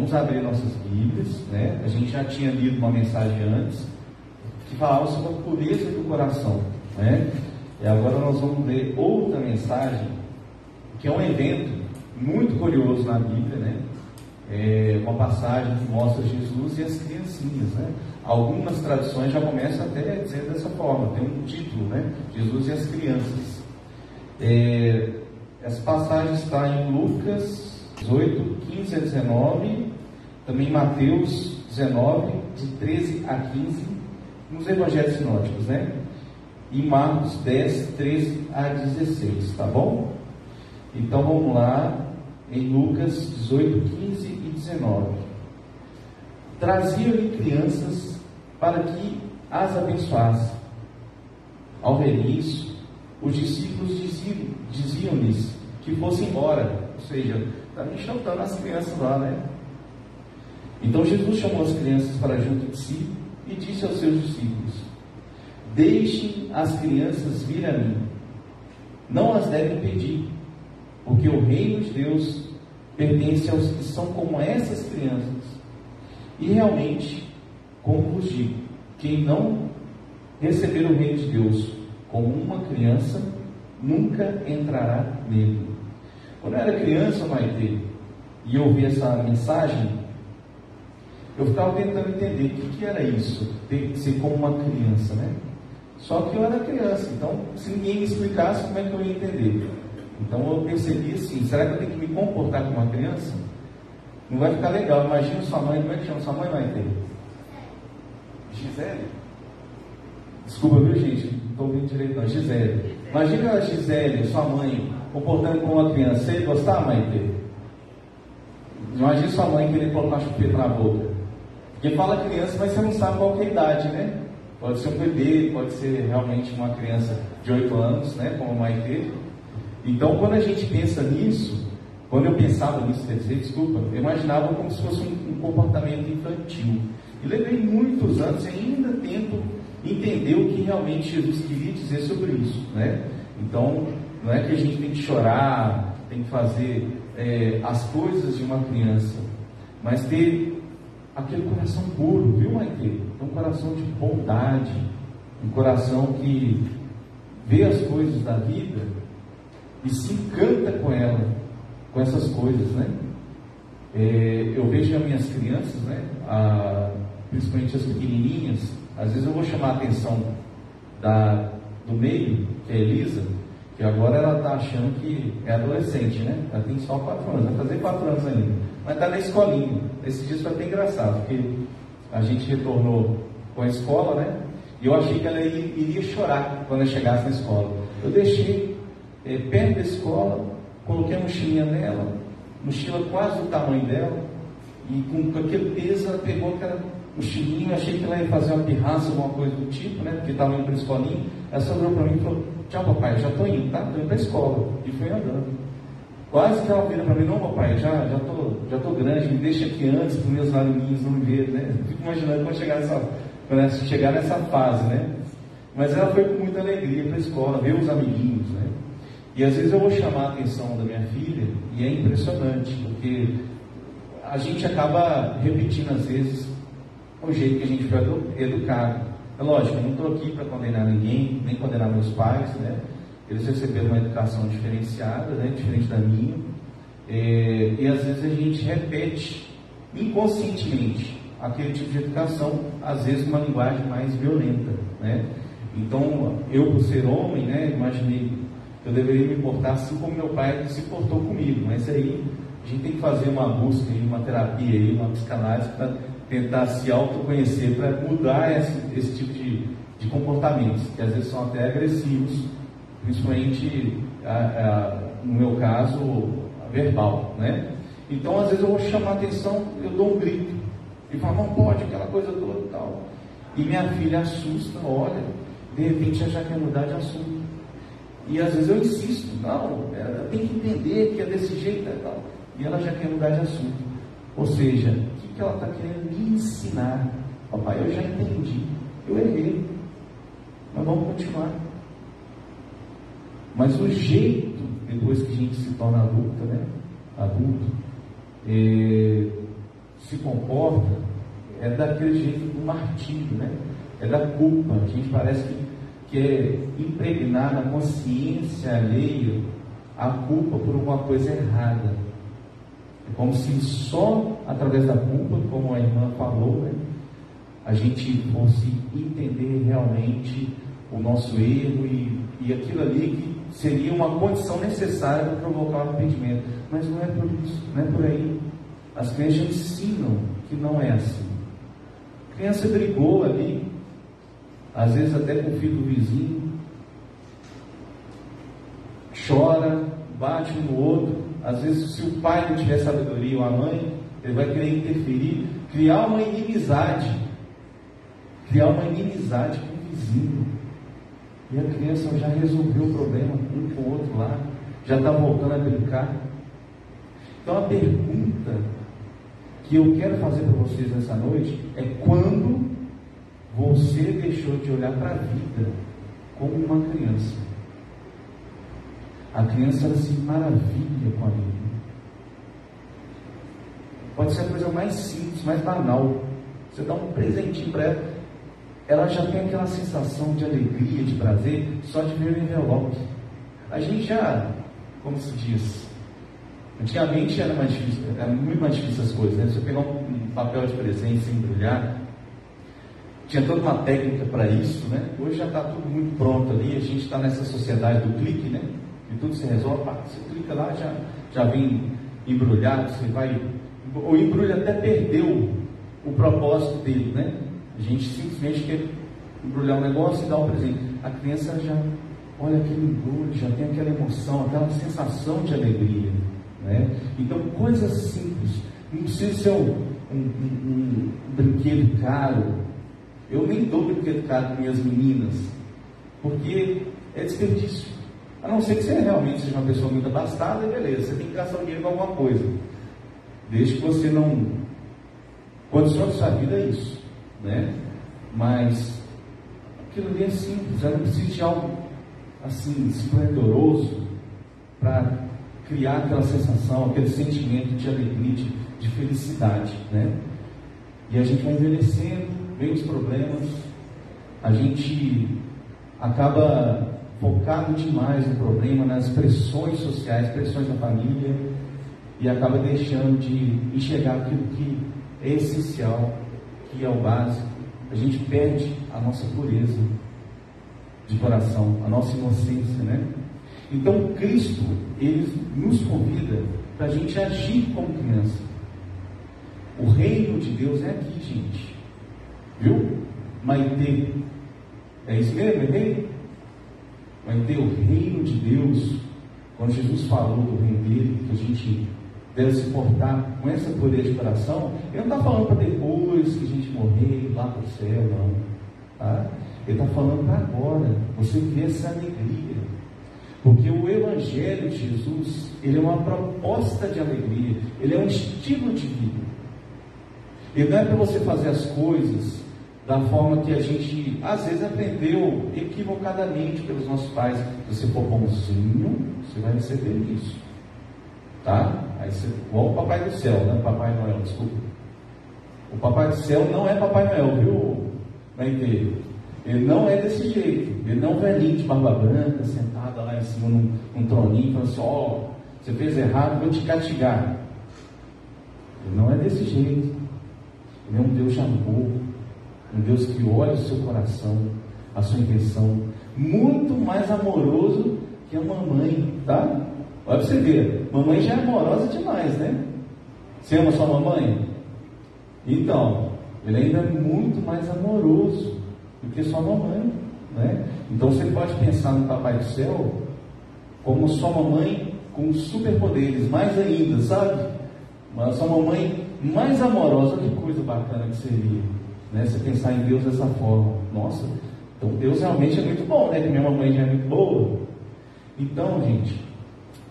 Vamos abrir nossas Bíblias, né? A gente já tinha lido uma mensagem antes que falava sobre a pureza do coração, né? E agora nós vamos ler outra mensagem, que é um evento muito curioso na Bíblia, né? É uma passagem que mostra Jesus e as criancinhas, né? Algumas traduções já começam até dizendo dessa forma, tem um título, né? Jesus e as crianças. Essa passagem está em Lucas 18, 15 a 19, também em Mateus 19, de 13 a 15, nos Evangelhos Sinóticos, né? E Marcos 10, 13 a 16, tá bom? Então vamos lá, em Lucas 18, 15 e 19. Traziam-lhe crianças para que as abençoasse. Ao ver isso, os discípulos diziam-lhes que fossem embora, ou seja, está enxotando as crianças lá, né? Então Jesus chamou as crianças para junto de si e disse aos seus discípulos: deixem as crianças vir a mim, não as devem pedir, porque o reino de Deus pertence aos que são como essas crianças. E realmente, como vos digo, quem não receber o reino de Deus como uma criança, nunca entrará nele. Quando eu era criança, Maite, e eu ouvi essa mensagem, eu ficava tentando entender o que era isso, ter que ser como uma criança, né? Só que eu era criança, então se ninguém me explicasse, como é que eu ia entender? Então eu percebi assim, será que eu tenho que me comportar como uma criança? Não vai ficar legal. Imagina sua mãe, como é que chama sua mãe, Maite? Gisele? Desculpa, viu, gente? Não estou ouvindo direito não. Gisele. Imagina a Gisele, sua mãe, comportando como uma criança. Você ia gostar, Maite? Imagina sua mãe querer colocar chupeta na boca. Porque fala criança, mas você não sabe qual que é a idade, né? Pode ser um bebê, pode ser realmente uma criança de 8 anos, né? Como a Maite. Então, quando a gente pensa nisso, quando eu pensava nisso, quer dizer, desculpa, eu imaginava como se fosse um comportamento infantil. E levei muitos anos e ainda tento entender o que realmente Jesus queria dizer sobre isso, né? Então, não é que a gente tem que chorar, tem que fazer as coisas de uma criança, mas ter aquele coração puro, viu, Maite? Um coração de bondade, um coração que vê as coisas da vida e se encanta com ela, com essas coisas, né? Eu vejo as minhas crianças, né? Principalmente as pequenininhas, às vezes eu vou chamar a atenção do meio, que é a Elisa, que agora ela está achando que é adolescente, né? Ela tem só 4 anos, vai fazer 4 anos ainda, mas está na escolinha. Esses dias foi até engraçado, porque a gente retornou com a escola, né? E eu achei que ela iria chorar quando ela chegasse na escola. Eu deixei perto da escola, coloquei a mochilinha nela, mochila quase do tamanho dela, e com aquele peso ela pegou aquela mochilinha. Achei que ela ia fazer uma pirraça, alguma coisa do tipo, né? Porque estava indo para a escolinha. Ela só olhou para mim e falou: tchau, papai, já estou indo, tá? Estou indo para a escola. E foi andando. Quase que ela vira para mim: não, papai, já tô grande, me deixa aqui antes para os meus aluninhos não me verem, né? Fico imaginando quando chegar nessa fase, né? Mas ela foi com muita alegria para a escola, ver os amiguinhos, né? E às vezes eu vou chamar a atenção da minha filha, e é impressionante, porque a gente acaba repetindo às vezes o jeito que a gente foi educado. É lógico, eu não estou aqui para condenar ninguém, nem condenar meus pais, né? Eles receberam uma educação diferenciada, né? Diferente da minha, e às vezes a gente repete inconscientemente aquele tipo de educação, às vezes com uma linguagem mais violenta, né? Então, eu, por ser homem, né, imaginei que eu deveria me portar assim como meu pai se portou comigo. Mas aí a gente tem que fazer uma busca, uma terapia, uma psicanálise para tentar se autoconhecer, para mudar esse tipo de comportamentos, que às vezes são até agressivos, principalmente, no meu caso, verbal, né? Então, às vezes eu vou chamar a atenção, eu dou um grito e falo: não pode, aquela coisa toda e tal. E minha filha assusta, olha, de repente já quer mudar de assunto. E às vezes eu insisto: não, ela tem que entender que é desse jeito e tal. E ela já quer mudar de assunto. Ou seja, o que ela está querendo me ensinar? Papai, eu já entendi, eu errei, mas vamos continuar. Mas o jeito, depois que a gente se torna adulta, né? Adulto, se comporta é daquele jeito do martírio, né? É da culpa. A gente parece que é impregnar na consciência alheia a culpa por alguma coisa errada. É como se só através da culpa, como a irmã falou, né, a gente fosse entender realmente o nosso erro e aquilo ali que seria uma condição necessária para provocar o arrependimento. Mas não é por isso, não é por aí. As crianças ensinam que não é assim. A criança brigou ali, às vezes até com o filho do vizinho, chora, bate um no outro. Às vezes, se o pai não tiver sabedoria ou a mãe, ele vai querer interferir, criar uma inimizade com o vizinho. E a criança já resolveu o problema um com o outro lá, já está voltando a brincar. Então a pergunta que eu quero fazer para vocês nessa noite é: quando você deixou de olhar para a vida como uma criança? A criança, ela se maravilha com a vida. Pode ser a coisa mais simples, mais banal. Você dá um presentinho para ela, ela já tem aquela sensação de alegria, de prazer, só de ver o envelope. A gente já, como se diz, antigamente era muito mais difícil as coisas, né? Você pegar um papel de presente sem embrulhar, tinha toda uma técnica para isso, né? Hoje já está tudo muito pronto ali, a gente está nessa sociedade do clique, né? E tudo se resolve, você clica lá, já vem embrulhado, você vai... O embrulho até perdeu o propósito dele, né? A gente simplesmente quer embrulhar um negócio e dar um presente. A criança já olha aquele embrulho, já tem aquela emoção, aquela sensação de alegria, né? Então, coisas simples. Não precisa ser um brinquedo caro. Eu nem dou brinquedo caro para minhas meninas, porque é desperdício. A não ser que você realmente seja uma pessoa muito abastada, beleza, você tem que gastar o dinheiro com alguma coisa. Desde que você não... condicione sua vida é isso, né? Mas aquilo ali é simples, ela não precisa de algo assim, esplendoroso para criar aquela sensação, aquele sentimento de alegria, de felicidade, né? E a gente vai envelhecendo, vem os problemas, a gente acaba focado demais no problema, nas pressões sociais, pressões da família, e acaba deixando de enxergar aquilo que é essencial, que é o básico. A gente perde a nossa pureza de coração, a nossa inocência, né? Então Cristo, Ele nos convida para a gente agir como criança. O reino de Deus é aqui, gente. Viu? Maitê. É isso mesmo, é reino? Maitê, o reino de Deus, quando Jesus falou do reino dele, que a gente deve se portar com essa pureza de coração, ele não está falando para depois que a gente morrer, ir lá para o céu, não. Tá? Ele está falando para agora, você ter essa alegria. Porque o Evangelho de Jesus, ele é uma proposta de alegria, ele é um estilo de vida. Ele não é para você fazer as coisas da forma que a gente, às vezes, aprendeu equivocadamente pelos nossos pais. Se você for bonzinho, você vai receber isso. Tá? Aí você, igual o Papai do Céu, né? Papai Noel, desculpa. O Papai do Céu não é Papai Noel, viu? Ele não é desse jeito. Ele não é um velhinho de barba branca, sentado lá em cima num troninho, falando assim: ó, você fez errado, vou te castigar. Ele não é desse jeito. Ele é um Deus de amor, um Deus que olha o seu coração, a sua intenção, muito mais amoroso que a mamãe, tá? Olha para você ver, mamãe já é amorosa demais, né? Você ama sua mamãe? Então, ele ainda é muito mais amoroso do que sua mamãe, né? Então você pode pensar no Papai do Céu como sua mamãe com superpoderes, mais ainda, sabe? Mas sua mamãe mais amorosa, que coisa bacana que seria, né? Você pensar em Deus dessa forma. Nossa, então Deus realmente é muito bom, né? Que minha mamãe já é muito boa. Então, gente,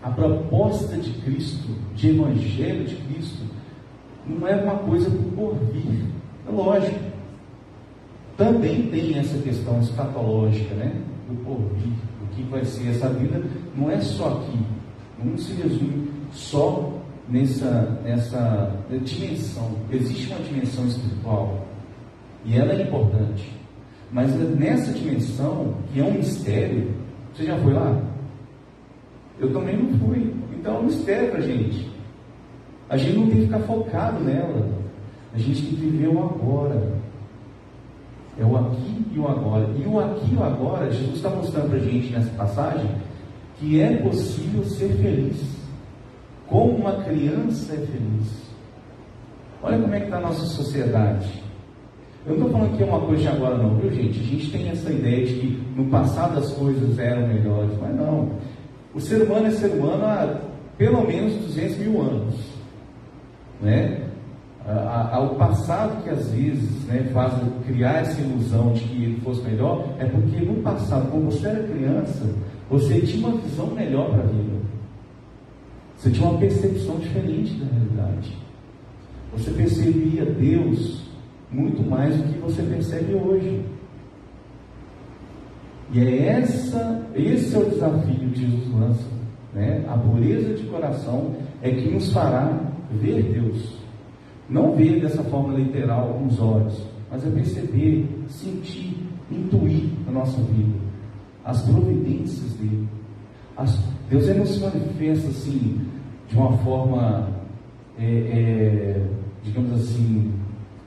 a proposta de Cristo, de Evangelho de Cristo, não é uma coisa por vir. É lógico. Também tem essa questão escatológica, né? Do porvir, o que vai ser essa vida. Não é só aqui. Não se resume só nessa dimensão. Existe uma dimensão espiritual e ela é importante, mas nessa dimensão, que é um mistério, você já foi lá? Eu também não fui. Então é um mistério para a gente. A gente não tem que ficar focado nela. A gente tem que viver o agora. É o aqui e o agora. E o aqui e o agora, Jesus está mostrando para a gente nessa passagem que é possível ser feliz, como uma criança é feliz. Olha como é que está a nossa sociedade. Eu não estou falando que é uma coisa de agora não, viu gente? A gente tem essa ideia de que no passado as coisas eram melhores, mas não. O ser humano é ser humano há pelo menos 200 mil anos, né? Ao passado que às vezes, né, faz criar essa ilusão de que ele fosse melhor, é porque no passado, quando você era criança, você tinha uma visão melhor para a vida. Você tinha uma percepção diferente da realidade. Você percebia Deus muito mais do que você percebe hoje. E esse é o desafio que Jesus lança, né? A pureza de coração é que nos fará ver Deus. Não ver dessa forma literal com os olhos, mas é perceber, sentir, intuir na nossa vida as providências dele. Deus não se manifesta assim de uma forma, digamos assim,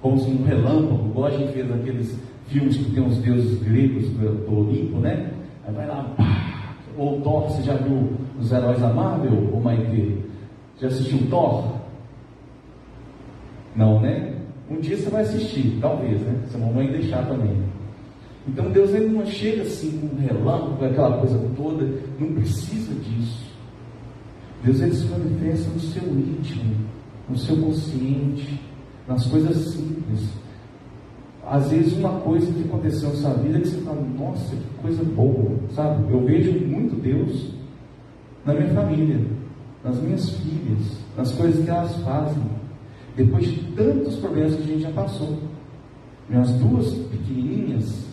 como se um relâmpago, igual a gente vê naqueles filmes que tem os deuses gregos do Olimpo, né? Aí vai lá, pá, ou Thor. Você já viu os heróis da Marvel, ou Maite? Já assistiu Thor? Não, né? Um dia você vai assistir, talvez, né? Se a mamãe deixar também. Então Deus ele não chega assim com um relâmpago, aquela coisa toda, não precisa disso. Deus ele se manifesta no seu íntimo, no seu consciente, nas coisas simples. Às vezes uma coisa que aconteceu na sua vida que você fala, nossa, que coisa boa, sabe? Eu vejo muito Deus na minha família, nas minhas filhas, nas coisas que elas fazem. Depois de tantos problemas que a gente já passou. Minhas duas pequenininhas,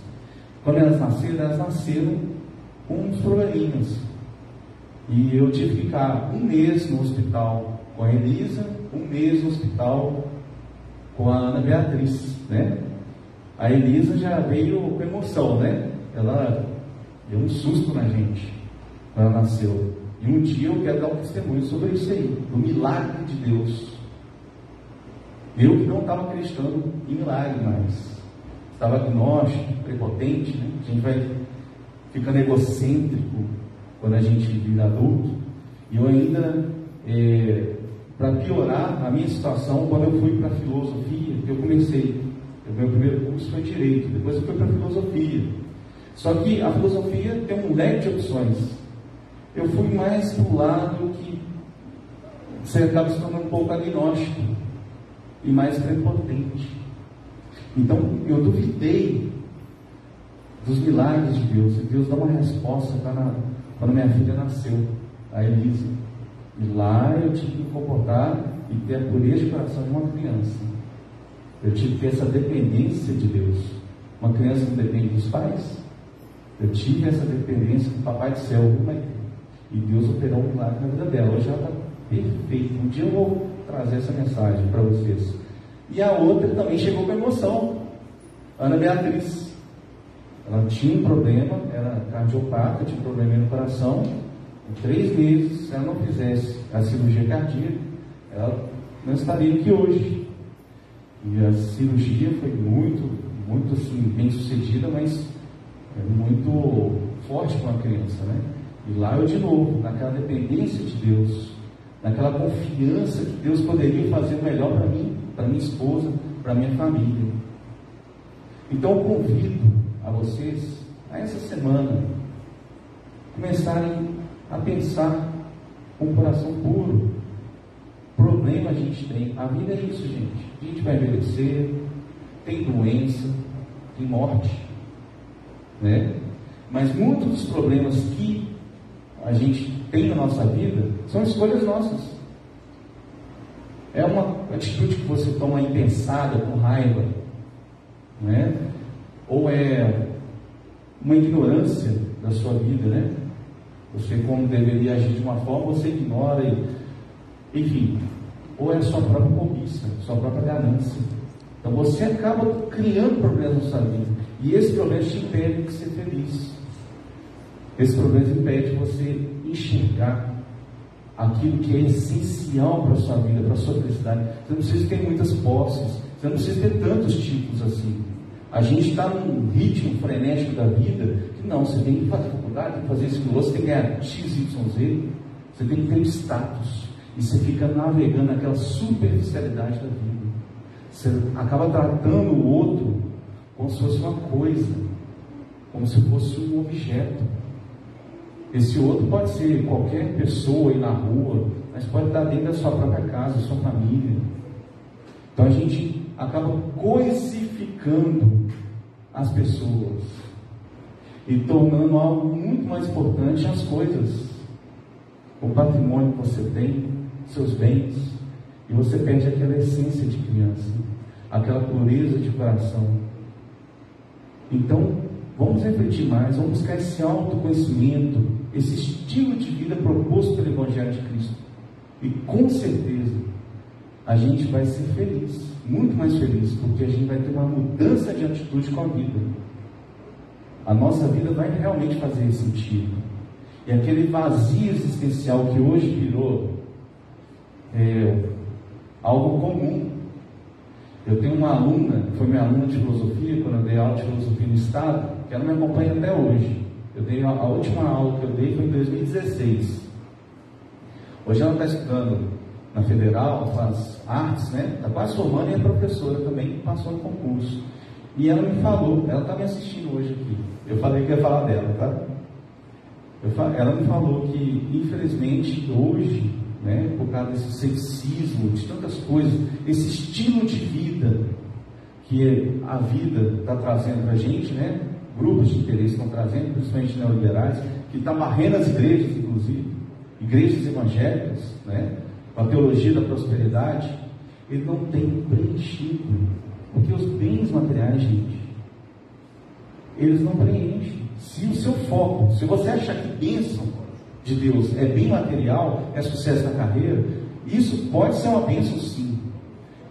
quando elas nasceram com uns probleminhas. E eu tive que ficar um mês no hospital com a Elisa, um mês no hospital com a Ana Beatriz, né? A Elisa já veio com emoção, né? Ela deu um susto na gente quando ela nasceu. E um dia eu quero dar um testemunho sobre isso aí, do milagre de Deus. Eu que não estava acreditando em milagre mais. Estava agnóstico, prepotente, né? A gente vai ficando egocêntrico quando a gente vira adulto. E eu ainda, para piorar a minha situação, quando eu fui para a filosofia, que eu comecei, o meu primeiro curso foi Direito, depois eu fui para a filosofia. Só que a filosofia tem um leque de opções. Eu fui mais para o lado que você acaba se tornando um pouco agnóstico e mais prepotente. Então eu duvidei dos milagres de Deus, e Deus dá uma resposta quando minha filha nasceu, a Elisa. E lá eu tive que me comportar e ter a pureza de coração de uma criança. Eu tive que ter essa dependência de Deus. Uma criança não depende dos pais. Eu tive essa dependência do Papai do Céu, e Deus operou um milagre na vida dela. Hoje ela está perfeita. Um dia eu vou trazer essa mensagem para vocês. E a outra também chegou com emoção, Ana Beatriz. Ela tinha um problema, era cardiopata, tinha um problema no coração. Em 3 meses, se ela não fizesse a cirurgia cardíaca, ela não estaria aqui hoje. E a cirurgia foi muito assim, bem sucedida, mas muito forte para uma criança, né? E lá eu de novo, naquela dependência de Deus, naquela confiança que Deus poderia fazer o melhor para mim, para minha esposa, para minha família. Então eu convido a vocês, a essa semana, começarem a pensar com o coração puro. Problema a gente tem, a vida é isso, gente. A gente vai envelhecer, tem doença, tem morte, né? Mas muitos dos problemas que a gente tem na nossa vida são escolhas nossas. É uma atitude que você toma impensada, com raiva, né? Ou é uma ignorância da sua vida, né? Você, como deveria agir de uma forma, você ignora. Enfim, ou é a sua própria cobiça, sua própria ganância. Então você acaba criando problemas na sua vida, e esse problema te impede de ser feliz. Esse problema impede você enxergar aquilo que é essencial para a sua vida, para a sua felicidade. Você não precisa ter muitas posses, você não precisa ter tantos títulos assim. A gente está num ritmo frenético da vida, que não, você tem que fazer faculdade, tem que fazer isso que você tem que ganhar XYZ, você tem que ter status, e você fica navegando naquela superficialidade da vida. Você acaba tratando o outro como se fosse uma coisa, como se fosse um objeto. Esse outro pode ser qualquer pessoa aí na rua, mas pode estar dentro da sua própria casa, da sua família. Então a gente acaba coisificando as pessoas e tornando algo muito mais importante as coisas, o patrimônio que você tem, seus bens, e você perde aquela essência de criança, aquela pureza de coração. Então vamos refletir mais, vamos buscar esse autoconhecimento, esse estilo de vida proposto pelo Evangelho de Cristo, e com certeza a gente vai ser feliz, muito mais feliz, porque a gente vai ter uma mudança de atitude com a vida. A nossa vida vai realmente fazer sentido, e aquele vazio existencial que hoje virou algo comum. Eu tenho uma aluna, que foi minha aluna de filosofia, quando eu dei aula de filosofia no Estado, que ela me acompanha até hoje. Eu dei a última aula que eu dei foi em 2016. Hoje ela está estudando na Federal, faz artes, né? Está quase formando, e é professora também, que passou no concurso. E ela me falou, ela está me assistindo hoje aqui. Eu falei que ia falar dela, tá? Ela me falou que, infelizmente, hoje, né, por causa desse sexismo, de tantas coisas, esse estilo de vida que a vida está trazendo para a gente, né? Grupos de interesse estão trazendo, principalmente neoliberais, que está varrendo as igrejas, inclusive, igrejas evangélicas, né? Com a teologia da prosperidade, ele não tem preenchido, porque os bens materiais, gente, eles não preenchem. Se o seu foco, se você achar que bênção de Deus é bem material, é sucesso na carreira, isso pode ser uma bênção sim,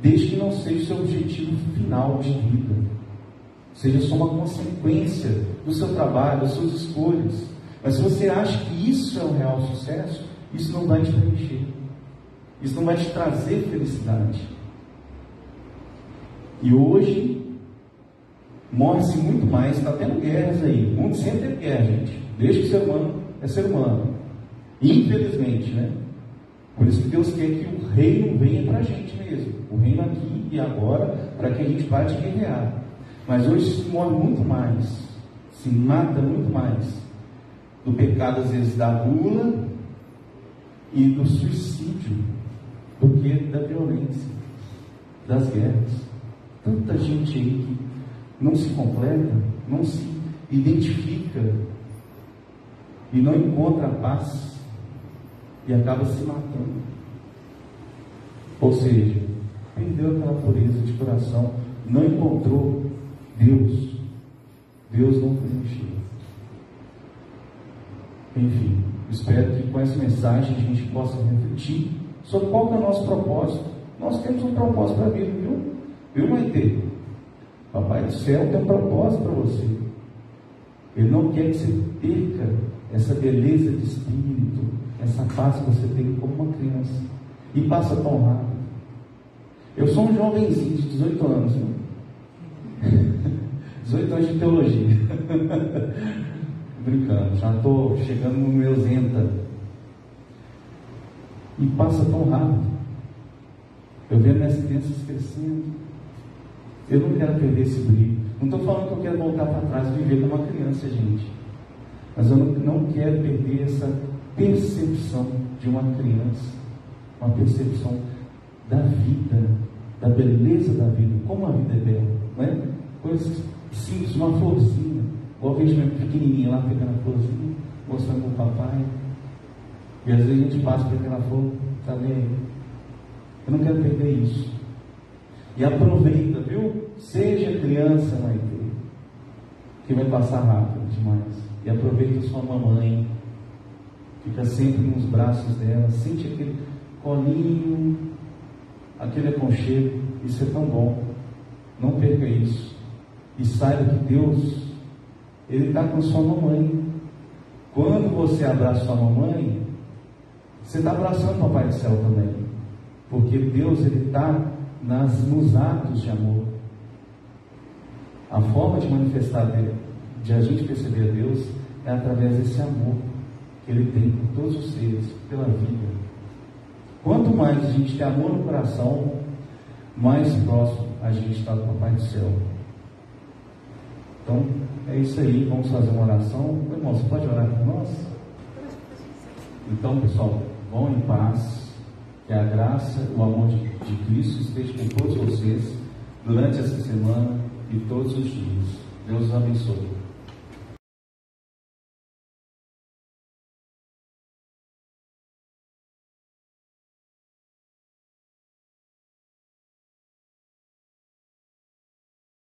desde que não seja o seu objetivo final de vida, seja só uma consequência do seu trabalho, das suas escolhas. Mas se você acha que isso é o real sucesso, isso não vai te preencher, isso não vai te trazer felicidade. E hoje morre-se muito mais, está tendo guerras aí, o mundo sempre teve guerra, gente, desde que o ser humano é ser humano, infelizmente, né? Por isso que Deus quer que o reino venha para a gente mesmo, o reino aqui e agora, para que a gente pare de guerrear. Mas hoje se morre muito mais, se mata muito mais do pecado, às vezes, da gula e do suicídio, do que da violência, das guerras. Tanta gente aí que não se completa, não se identifica e não encontra a paz e acaba se matando. Ou seja, perdeu aquela pureza de coração, não encontrou Deus, Deus não preencheu. Enfim, espero que com essa mensagem a gente possa refletir sobre qual que é o nosso propósito. Nós temos um propósito para a vida, viu? Viu, Maite? Papai do céu tem um propósito para você. Ele não quer que você perca essa beleza de espírito, essa paz que você tem como uma criança, e passa tão rápido. Eu sou um jovenzinho de 18 anos, né? 18 anos de teologia. Brincando, já estou chegando no meu zenta. E passa tão rápido. Eu vendo minhas crianças crescendo. Eu não quero perder esse brilho. Não estou falando que eu quero voltar para trás e viver como uma criança, gente. Mas eu não quero perder essa percepção de uma criança. Uma percepção da vida, da beleza da vida. Como a vida é bela, não é? Coisas simples, uma florzinha. Igual vejo minha pequenininha lá pegando a florzinha, mostrando para o papai. E às vezes a gente passa por aquela flor, está bem? Eu não quero perder isso. E aproveita, viu? Seja criança, Maite, que vai passar rápido demais. E aproveita sua mamãe, fica sempre nos braços dela, sente aquele colinho, aquele aconchego. Isso é tão bom. Não perca isso. E saiba que Deus, Ele está com sua mamãe. Quando você abraça sua mamãe, você está abraçando o Papai do Céu também. Porque Deus, Ele está nos atos de amor. A forma de manifestar dele, de a gente perceber a Deus, é através desse amor que Ele tem por todos os seres, pela vida. Quanto mais a gente tem amor no coração, mais próximo a gente está do Papai do Céu. Então, é isso aí. Vamos fazer uma oração. Irmão, você pode orar por nós? Então, pessoal, vão em paz. Que a graça, o amor de Cristo esteja com todos vocês durante essa semana e todos os dias. Deus os abençoe.